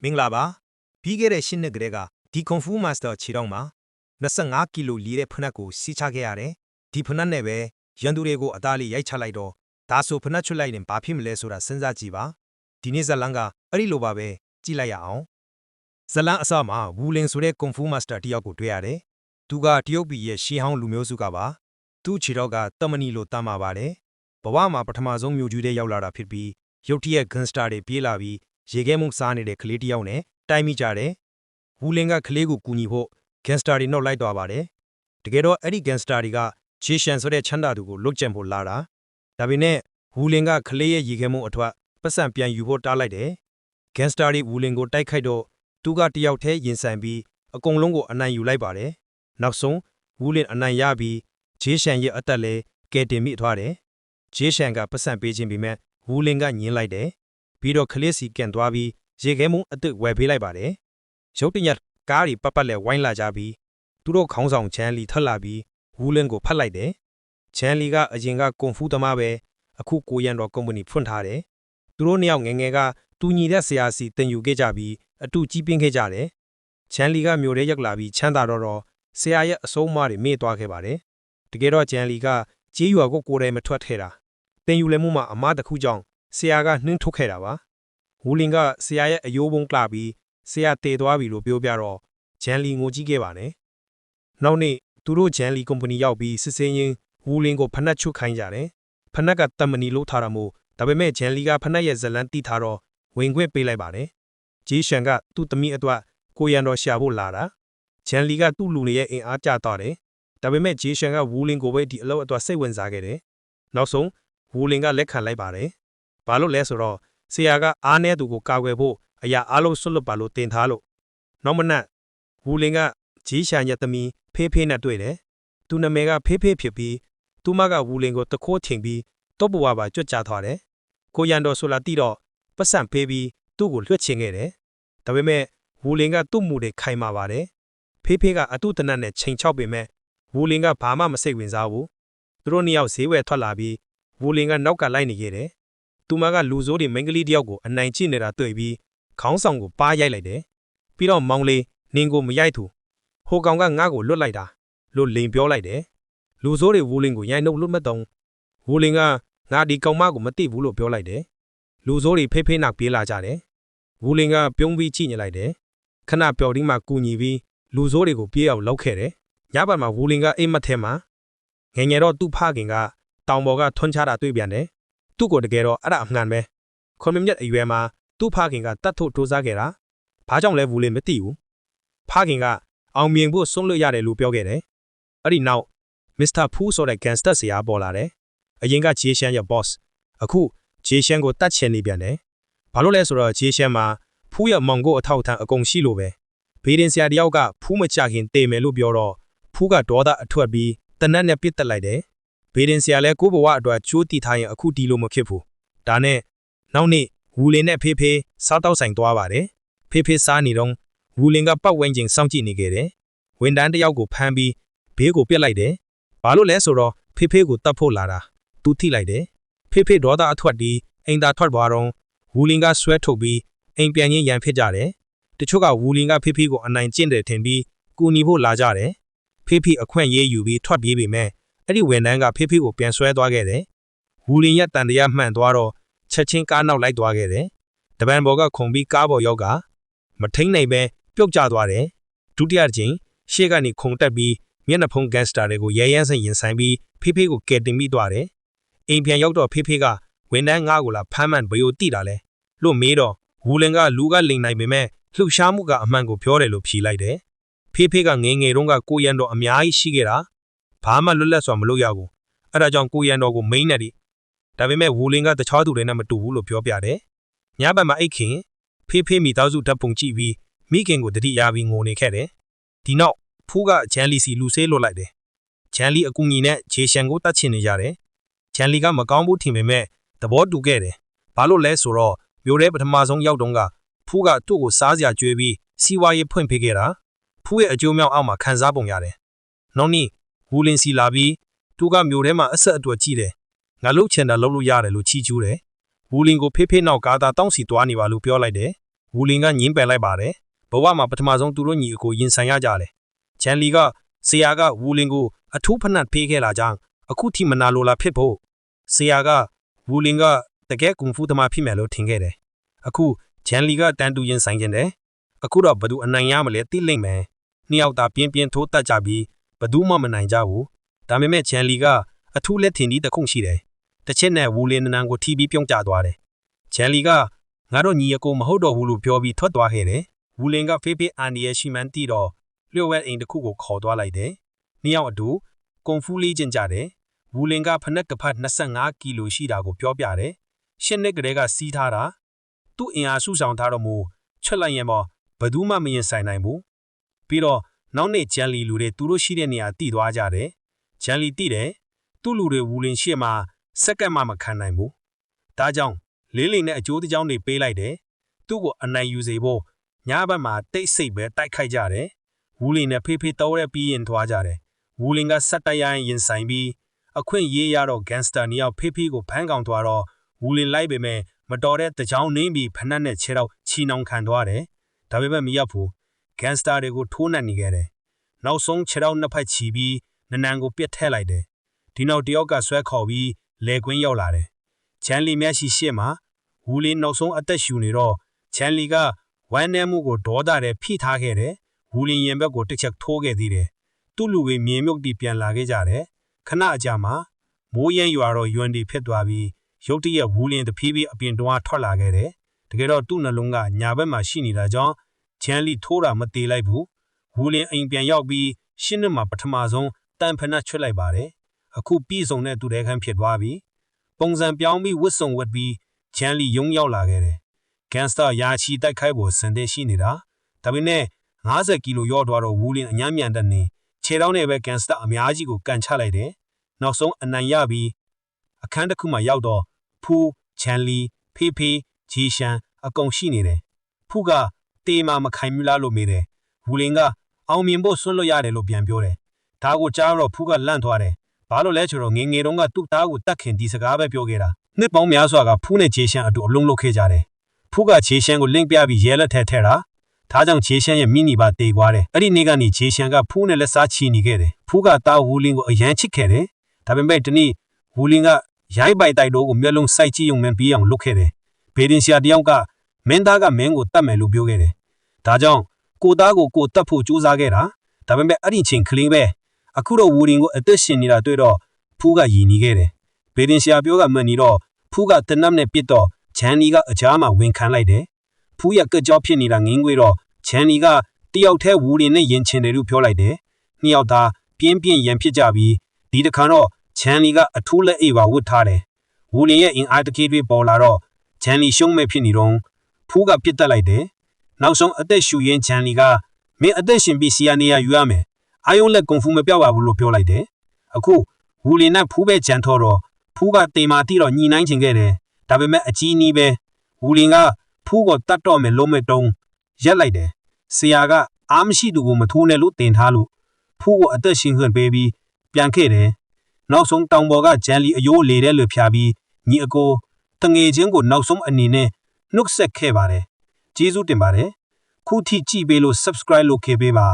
မင်္ဂလာပါပြီးခဲ့တဲ့10နှစ်ကလေးကဒီကွန်ဖူးမာစတာခြေထောက်မှာ25ကီလိုလီတဲ့ဖနက်ကိုစီးချခဲ့ရတယ်ဒီဖနက်နဲ့ပဲရန်သူတွေကိုအသားလေးရိုက်ချလိုက်တော့ဒါဆိုဖနက်ချွတ်လိုက်ရင်ဘာဖြစ်မလဲဆိုတာစဉ်းစားကြည့်ပါဒီနေ့ဇလန်ကအဲ့ဒီလိုပါပဲကြည့်လိုက်ရအောင်ဇလန်အစမှာဝူလင်ဆိုတဲ့ကွန်ဖူးမာစတာတယောက်ကိုတွေ့ရတယ်သူကတရုတ်ပြည်ရဲ့ရှီဟောင်းလူမျိုးစုကပါသူ့ခြေထောက်ကတမနီလိုတမ်းပါပါတယ်ဘဝမှာပထမဆုံးမြို့ကြီးတဲ့ရောက်လာတာဖြစ်ပြီးရုတ်တရက်ဂန်စတာတွေပြေးလာပြီးရေခဲမှုစားနေတဲ့ကလေးတယောက်နဲ့တိုင်မိကြတယ်။ဝူလင်ကကလေးကိုကူညီဖို့ဂန်စတာတွေနှုတ်လိုက်သွားပါတယ်။တကယ်တော့အဲ့ဒီဂန်စတာတွေကဂျေရှန်ဆိုတဲ့ချမ်းသာသူကိုလွတ်ကျန်ဖို့လာတာ။ဒါပေမဲ့ဝူလင်ကကလေးရဲ့ရေခဲမှုအထွတ်ပတ်စံပြန်ယူဖို့တားလိုက်တယ်။ဂန်စတာတွေဝူလင်ကိုတိုက်ခိုက်တော့သူကတယောက်တည်းရင်ဆိုင်ပြီးအကုန်လုံးကိုအနိုင်ယူလိုက်ပါတယ်။နောက်ဆုံးဝူလင်အနိုင်ရပြီးဂျေရှန်ရဲ့အသက်လည်းကယ်တင်မိသွားတယ်။ဂျေရှန်ကပတ်စံပေးခြင်းပေမဲ့ဝူလင်ကညှင်းလိုက်တယ်။ပြီးတော့ကလေးစီကန်သွားပြီးရေခဲမှုအစ်စ်ဝယ်ပေးလိုက်ပါတယ်။ရုတ်တရက်ကားတွေပတ်ပတ်လဲဝိုင်းလာကြပြီးသူတို့ခေါင်းဆောင်ချန်လီထက်လာပြီးဝူလင်ကိုဖတ်လိုက်တယ်။ချန်လီကအရင်ကကွန်ဖူးသမားပဲအခုကိုရန်တော်ကုမ္ပဏီဖွင့်ထားတယ်။သူတို့နှစ်ယောက်ငယ်ငယ်ကတူညီတဲ့ဆရာစီတင်ယူခဲ့ကြပြီးအတူကြီးပင်းခဲ့ကြတယ်။ချန်လီကမြို့ထဲရောက်လာပြီးချမ်းသာတော့ဆရာရဲ့အဆုံးအမတွေမေ့သွားခဲ့ပါတယ်။တကယ်တော့ချန်လီကကြေးရွာကိုကိုယ်တိုင်မထွက်ထဲတာတင်ယူလဲမှုမှာအမားတစ်ခုကြောင့်ဆရာကနှင်းထုတ်ခဲ့တာပါ။ဝူလင်ကဆရာရဲ့အယိုးပုံးကလာပြီးဆရာတည်သွားပြီလို့ပြောပြတော့ဂျန်လီငိုကြည့်ခဲ့ပါနဲ့။နောက်နေ့သူတို့ဂျန်လီကုမ္ပဏီရောက်ပြီးစစ်စင်းရင်ဝူလင်ကိုဖနက်ချွတ်ခိုင်းကြတယ်။ဖနက်ကတမနီလို့ထားတာမို့ဒါပေမဲ့ဂျန်လီကဖနက်ရဲ့ဇလန်တီးထားတော့ဝင်ခွင့်ပေးလိုက်ပါတယ်။ဂျေရှန်ကသူ့သမီးအတွက်ကိုရန်တော်ရှာဖို့လာတာ။ဂျန်လီကသူ့လူတွေရဲ့အင်အားကျသွားတယ်။ဒါပေမဲ့ဂျေရှန်ကဝူလင်ကိုပဲဒီအလုပ်အတွက်စိတ်ဝင်စားခဲ့တယ်။နောက်ဆုံးဝူလင်ကလက်ခံလိုက်ပါတယ်။ဘာလို့လဲဆိုတော့ဆရာကအားနည်းသူကိုကာကွယ်ဖို့အရာအလုံးဆွတ်လွတ်ပါလို့တင်ထားလို့နောက်မနက်ဝူလင်ကဂျီရှာရဲ့သမီးဖေးဖေးနဲ့တွေ့တယ်သူနာမည်ကဖေးဖေးဖြစ်ပြီးသူမကဝူလင်ကိုတခိုးထင်ပြီးတော့ဘွားပါကြွတ်ကြသွားတယ်ကိုရန်တော်ဆိုလာတိတော့ပတ်စံဖေးပြီးသူ့ကိုလွှတ်ချင်ခဲ့တယ်ဒါပေမဲ့ဝူလင်ကသူ့မူတွေခိုင်မာပါတယ်ဖေးဖေးကအတုတနတ်နဲ့ချိန်ချောက်ပေမဲ့ဝူလင်ကဘာမှမစိတ်ဝင်စားဘူးသူတို့နှစ်ယောက်ဈေးဝယ်ထွက်လာပြီးဝူလင်ကနောက်ကလိုက်နေခဲ့တယ်သူမကလူဆိုးတွေမိန်းကလေးတယောက်ကိုအနိုင်ကျင့်နေတာတွေ့ပြီးခေါင်းဆောင်ကိုပါးရိုက်လိုက်တယ်။ပြီးတော့မောင်လေးနင်းကိုမရိုက်သူဟိုကောင်ကငါ့ကိုလွတ်လိုက်တာလို့လိန်ပြောလိုက်တယ်။လူဆိုးတွေဝူလင်ကိုရိုက်နှုတ်လွတ်မတုံဝူလင်ကငါဒီကောင်မကိုမသိဘူးလို့ပြောလိုက်တယ်။လူဆိုးတွေဖေးဖေးနောက်ပြေးလာကြတယ်။ဝူလင်ကပြုံးပြီးကြည့်နေလိုက်တယ်။ခဏပျော်တင်းမှကူညီပြီးလူဆိုးတွေကိုပြေးအောင်လောက်ခဲ့တယ်။ညဘက်မှာဝူလင်ကအိမ်မက်ထဲမှာငယ်ငယ်တော့သူ့ဖခင်ကတောင်ပေါ်ကထွန်းချတာတွေ့ပြန်တယ်။သူ့ကိုတကယ်တော့အဲ့ဒါအမှန်ပဲခွန်မြတ်အရွယ်မှာသူ့ဖခင်ကတတ်ထုတ်ထိုးစားခဲ့တာဘာကြောင့်လဲဝူလင်မသိဘူးဖခင်ကအောင်မြင်ဖို့ဆုံးလွတ်ရတယ်လို့ပြောခဲ့တယ်အဲ့ဒီနောက်မစ္စတာဖူးဆိုတဲ့ဂန်စတာဆရာပေါ်လာတယ်အရင်ကဂျေရှန်ရဲ့ boss အခုဂျေရှန်ကိုတတ်ချင်နေပြန်တယ်ဘာလို့လဲဆိုတော့ဂျေရှန်မှာဖူးရဲ့မောင်ကိုအထောက်အထံအကုန်ရှိလို့ပဲဘေးရင်ဆရာတယောက်ကဖူးမချခင်တေမယ်လို့ပြောတော့ဖူးကဒေါသအထွက်ပြီးတနတ်နဲ့ပစ်တက်လိုက်တယ်ဘေးရင်ဆရာလည်းကိုဘဝအတွက်ကြိုးတီထားရင်အခုတီလို့မဖြစ်ဘူးဒါနဲ့နောက်နေ့ဝူလင်နဲ့ဖေးဖေးစားတောက်ဆိုင်သွားပါတယ်ဖေးဖေးစားနေတော့ဝူလင်ကပတ်ဝန်းကျင်စောင့်ကြည့်နေခဲ့တယ်ဝန်တန်းတယောက်ကိုဖမ်းပြီးဘေးကိုပြစ်လိုက်တယ်ဘာလို့လဲဆိုတော့ဖေးဖေးကိုတတ်ဖို့လာတာသူထိလိုက်တယ်ဖေးဖေးဒေါသအထွက်ပြီးအိမ်သာထွက်သွားတော့ဝူလင်ကဆွဲထုတ်ပြီးအိမ်ပြန်ရင်းရန်ဖြစ်ကြတယ်တချို့ကဝူလင်ကဖေးဖေးကိုအနိုင်ကျင့်တယ်ထင်ပြီးကူညီဖို့လာကြတယ်ဖေးဖေးအခွင့်ရေးယူပြီးထွက်ပြေးပေမဲ့အဲ့ဒီဝန်တန်းကဖေးဖေးကိုပြန်ဆွဲသွားခဲ့တယ်ဝူလင်ရဲ့တန်တရားမှန်သွားတော့ချက်ချင်းကားနောက်လိုက်သွားခဲ့တယ်။တပန်ဘော်ကခုန်ပြီးကားပေါ်ရောက်ကမထိန်နိုင်ပဲပြုတ်ကျသွားတယ်။ဒုတိယကြိမ်ရှေ့ကနေခုန်တက်ပြီးမျက်နှာဖုံးဂန်စတာတွေကိုရဲရဲဆင်ရင်ဆိုင်ပြီးဖေးဖေးကိုကယ်တင်ပြီးသွားတယ်။အိမ်ပြန်ရောက်တော့ဖေးဖေးကဝန်တန်းငါးကိုလာဖမ်းမှန်ဘယ်လိုတိတာလဲလို့မေးတော့ဝူလင်ကလူကလိန်နိုင်ပေမဲ့လှူရှားမှုကအမှန်ကိုပြောတယ်လို့ဖြေလိုက်တယ်။ဖေးဖေးကငယ်ငယ်တုန်းကကိုရန်တော်အများကြီးရှိခဲ့တာဘာမှလွတ်လပ်စွာမလုပ်ရဘူး။အဲ့ဒါကြောင့်ကိုရန်တော်ကိုမိန်းနေတယ်ဒါပေမဲ့ဝူလင်ကတခြားသူတွေနဲ့မတူဘူးလို့ပြောပြတယ်။ညဘက်မှာအိတ်ခင်ဖေးဖေးမိသားစုဓာတ်ပုံကြည့်ပြီးမိခင်ကိုတတိယပြီးငိုနေခဲ့တယ်။ဒီနောက်ဖူးကဂျန်လီစီလူဆေးလွတ်လိုက်တယ်။ဂျန်လီအကူညီနဲ့ဂျေရှန်ကိုတတ်ချင်နေကြတယ်။ဂျန်လီကမကောင်းဘူးထင်ပေမဲ့သဘောတူခဲ့တယ်။ဘာလို့လဲဆိုတော့မျိုးရဲပထမဆုံးရောက်တော့ကဖူးကသူ့ကိုစားစရာကြွေးပြီးစီဝါရေးဖွင့်ပေးခဲ့တာ။ဖူးရဲ့အကျိုးမြောက်အောက်မှာခံစားပုံရတယ်။နောက်နေ့ဝူလင်စီလာပြီးသူကမျိုးထဲမှာအဆက်အသွယ်ကြည့်တယ်ငါလှုပ်ချင်တာလှုပ်လို့ရတယ်လို့ချီးကျူးတယ်။ဝူလင်ကိုဖေးဖေးနောက်ကားသားတောင်းစီသွားနေပါလို့ပြောလိုက်တယ်။ ဝူလင်ကငင်းပယ်လိုက်ပါတယ်ဘဝမှာပထမဆုံးသူတို့ညီအကိုရင်ဆိုင်ရကြတယ်ချန်လီကဆရာကဝူလင်ကိုအထူးဖနတ်ဖေးခဲ့လာကြောင်းအခုထိမနာလိုလာဖြစ်ဖို့ဆရာကဝူလင်ကတကယ်ကွန်ဖူးသမားဖြစ်မယ်လို့ထင်ခဲ့တယ်အခုချန်လီကတန်တူရင်ဆိုင်ကျင်တယ်အခုတော့ဘသူအနိုင်ရမလဲသိလိမ့်မယ်နှစ်ယောက်သာပြင်းပြင်းထိုးတက်ကြပြီးဘသူမှမနိုင်ကြဘူးဒါပေမဲ့ချန်လီကအထူးလက်ထင်ဒီတခုရှိတယ်တစ်ချက်နဲ့ဝူလင်နန်းကိုထိပြီးပြုံးကျသွားတယ်ချန်လီကငါတို့ညီအကိုမဟုတ်တော့ဘူးလို့ပြောပြီးထွက်သွားခဲ့တယ်ဝူလင်ကဖေးဖေးအန်ဒီရဲ့ရှိမှန်းသိတော့လျှို့ဝဲအိမ်တစ်ခုကိုခေါ်သွားလိုက်တယ်နှစ်ယောက်အတူကွန်ဖူးလေးကျင်ကြတယ်ဝူလင်ကဖနက်ကဖတ်25ကီလိုရှိတာကိုပြောပြတယ်ရှစ်နှစ်ကလေးကစီးထားတာသူ့အင်အားစုဆောင်ထားတော့မို့ချက်လိုက်ရင်ဘယ်သူမှမရင်ဆိုင်နိုင်ဘူးပြီးတော့နောက်နေ့ဂျန်လီလူတွေသူတို့ရှိတဲ့နေရာတည်သွားကြတယ်ဂျန်လီတည်တယ်သူ့လူတွေဝူလင်ရှေ့မှာစက္ကန့်မှမခံနိုင်ဘူးဒါကြောင့်လေးလိန်နဲ့အကျိုးတကြောင်းတွေပေးလိုက်တယ်သူ့ကိုအနိုင်ယူစေဖို့ညဘက်မှာတိတ်ဆိတ်ပဲတိုက်ခိုက်ကြတယ်ဝူလင်နဲ့ဖေးဖေးတောရဲပြီးရင်သွားကြတယ်ဝူလင်ကဆက်တိုက်ရင်ဆိုင်ပြီးအခွင့်ရေးရတော့ဂန်စတာနှစ်ယောက်ဖေးဖေးကိုဖမ်းကောင်သွားတော့ဝူလင်လိုက်ပေမဲ့မတော်တဲ့တကြောင်နှင်းပြီးဖနက်နဲ့ခြေတော့ချီနှောင်ခံသွားတယ်ဒါပေမဲ့မရဘူးဂန်စတာတွေကိုထိုးနှက်နေခဲ့တယ်နောက်ဆုံးခြေတော့နှစ်ဖက်ချီပြီးနနန်ကိုပြစ်ထည့်လိုက်တယ်ဒီနောက်တယောက်ကဆွဲခေါ်ပြီးလေကွင်းရောက်လာတယ်ချန်လီမျက်ရှိရှေ့မှာဝူလင်နောက်ဆုံးအသက်ရှူနေတော့ချန်လီကဝမ်းနည်းမှုကိုဒေါသနဲ့ဖိထားခဲ့တယ်ဝူလင်ရင်ဘက်ကိုတစ်ချက်ထိုးခဲ့သေးတယ်သူ့လူတွေမြေမြုပ်တီပြန်လာခဲ့ကြတယ်ခဏအကြာမှာမိုးရမ်းရွာတော့ယွမ်တီဖြစ်သွားပြီးရုတ်တရက်ဝူလင်တဖြည်းဖြည်းအပြင်တွန်းထွက်လာခဲ့တယ်တကယ်တော့သူ့နှလုံးကညာဘက်မှာရှိနေတာကြောင့်ချန်လီထိုးတာမသေးလိုက်ဘူးဝူလင်အိမ်ပြန်ရောက်ပြီးရှင်းနှစ်မှာပထမဆုံးတန်ဖနတ်ချွတ်လိုက်ပါတယ်အခုပြည်စုံတဲ့သူတဲခန်းဖြစ်သွားပြီပုံစံပြောင်းပြီးဝစ်စုံဝတ်ပြီးချန်လီယုံရောက်လာခဲ့တယ်ဂန်စတာယာချီတိုက်ခိုက်ဖို့စံတဲ့ရှိနေတာဒါပေမဲ့50ကီလိုရော့သွားတော့ဝူလင်အညံ့မြန်တဲ့နေခြေထောက်နဲ့ပဲဂန်စတာအများကြီးကိုကန်ချလိုက်တယ်နောက်ဆုံးအနိုင်ရပြီးအခန်းတစ်ခုမှရောက်တော့ဖူးချန်လီဖေးဖေးဂျီရှန်အကုန်ရှိနေတယ်ဖူးကတေးမှမခိုင်မြလားလို့မေးတယ်ဝူလင်ကအောင်မြင်ဖို့ဆွတ်လို့ရတယ်လို့ပြန်ပြောတယ်ဒါကိုကြားတော့ဖူးကလန့်သွားတယ်ဘာလို့လဲဆိုတော့ငငယ်တုန်းကသူ့သားကိုတတ်ခင်ဒီစကားပဲပြောခဲ့တာနှစ်ပေါင်းများစွာကဖူးနဲ့ဂျေရှန်အတူအလုံးလုပ်ခဲ့ကြတယ်ဖူးကဂျေရှန်ကိုလင့်ပြပြီးရဲလက်ထဲထဲတာဒါကြောင့်ဂျေရှန်ရဲ့မိနီပါတေသွားတယ်အဲ့ဒီနေ့ကနေဂျေရှန်ကဖူးနဲ့လက်စားချီနေခဲ့တယ်ဖူးကသားဝူလင်ကိုအရန်ချစ်ခဲ့တယ်ဒါပေမဲ့ဒီနေ့ဝူလင်ကရိုက်ပိုက်တိုက်တော့ကိုမျက်လုံးစိုက်ကြည့်ုံနဲ့ပြီးအောင်လုပ်ခဲ့တယ်ဘေဒင်ဆီယာတယောက်ကမင်းသားကမင်းကိုတတ်မယ်လို့ပြောခဲ့တယ်ဒါကြောင့်ကိုသားကိုကိုတတ်ဖို့ကြိုးစားခဲ့တာဒါပေမဲ့အဲ့ဒီချိန်ကလေးပဲအခုတော့ဝူလင်ကိုအသက်ရှင်နေတာတွေ့တော့ဖူးကယီနေခဲ့တယ်ဘေဒင်ဆီယာပြောကမှန်နေတော့ဖူးကတနပ်နဲ့ပြစ်တော့ဂျန်နီကအကြားမှာဝင်ခံလိုက်တယ်ဖူးရကကြောဖြစ်နေတာငင်းခွေတော့ဂျန်နီကတယောက်တည်းဝူလင်နဲ့ရင်ချင်တယ်လို့ပြောလိုက်တယ်နှစ်ယောက်သားပြင်းပြင်းရန်ဖြစ်ကြပြီးဒီတခါတော့ဂျန်နီကအထူးလက်အိပ်ပါဝတ်ထားတယ်ဝူလင်ရဲ့အင်အားတကေးတွေပေါ်လာတော့ဂျန်နီရှုံးမဲ့ဖြစ်နေတော့ဖူးကပြစ်တက်လိုက်တယ်နောက်ဆုံးအသက်ရှူရင်းဂျန်နီကမင်းအသက်ရှင်ပြီးစီယာနေရယူရမယ်အာယုံလက်ကွန်ဖူမပြောက်ပါဘူးလို့ပြောလိုက်တယ်အခုဝူလင်နဲ့ဖူးပဲဂျန်ထော်တော့ဖူးကတေမာတိတော့ညှိနှိုင်းချင်ခဲ့တယ်ဒါပေမဲ့အကြီးနီးပဲဝူလင်ကဖူးကိုတတ်တော့မယ်လုံးမဲ့တုံးရက်လိုက်တယ်ဆရာကအားမရှိသူကိုမထိုးနဲ့လို့တင်ထားလို့ဖူးကိုအသက်ရှင်ခွင့်ပေးပြီးပြန်ခဲ့တယ်နောက်ဆုံးတောင်ပေါ်ကဂျန်လီအယိုးလေတဲ့လူဖြာပြီးညီအကိုတငယ်ချင်းကိုနောက်ဆုံးအနေနဲ့နှုတ်ဆက်ခဲ့ပါတယ်ကျေးဇူးတင်ပါတယ်ခုထိကြည့်ပေးလို့ subscribe လုပ်ခဲ့ပေးပါ